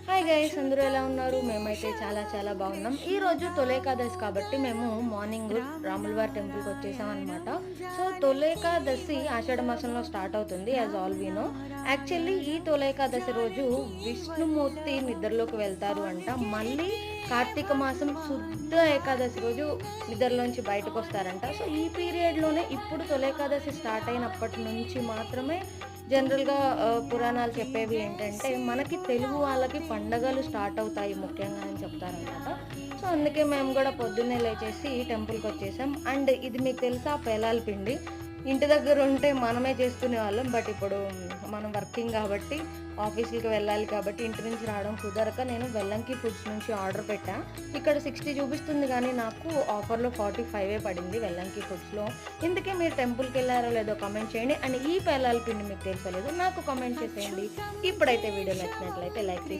Hi guys, అందరూ ఎలా ఉన్నారు? మేమైతే చాలా చాలా బాగున్నాం. ఈరోజు తొలేకాదశి కాబట్టి మేము మార్నింగ్ రాములవారి టెంపుల్కి వచ్చేసాం అనమాట. సో తొలేకాదశి ఆషాఢ మాసంలో స్టార్ట్ అవుతుంది, as all we know. Actually ఈ తొలేకాదశి రోజు విష్ణుమూర్తి నిద్రలోకి వెళ్తారు అంట. మళ్ళీ కార్తీక మాసం శుద్ధ ఏకాదశి రోజు నిద్రలోంచి బయటకు వస్తారంట. సో ఈ పీరియడ్లోనే ఇప్పుడు తొలేకాదశి స్టార్ట్ అయినప్పటి నుంచి మాత్రమే జనరల్గా పురాణాలు చెప్పేవి ఏంటంటే మనకి తెలుగు వాళ్ళకి పండగలు స్టార్ట్ అవుతాయి ముఖ్యంగా అని చెప్తారనమాట. సో అందుకే మేము కూడా పొద్దున్నే లేచేసి టెంపుల్కి వచ్చేసాం. అండ్ ఇది మీకు తెలుసా, పేలాల పిండి ఇంటి దగ్గర ఉంటే మనమే చేసుకునే వాళ్ళం. బట్ ఇప్పుడు మనం వర్కింగ్ కాబట్టి ఆఫీసులకి వెళ్ళాలి కాబట్టి ఇంటి నుంచి రావడం కుదరక నేను వెల్లంకి ఫుడ్స్ నుంచి ఆర్డర్ పెట్టా. ఇక్కడ 60 చూపిస్తుంది కానీ నాకు ఆఫర్లో 45 పడింది వెల్లంకి ఫుడ్స్లో. ఇందుకే మీరు టెంపుల్కి వెళ్ళారో లేదో కామెంట్ చేయండి. అండ్ ఈ పేలాల పిండి మీకు తెలుసో లేదో నాకు కామెంట్ చేసేయండి. ఇప్పుడైతే వీడియో నచ్చినట్లయితే లైక్ చేసి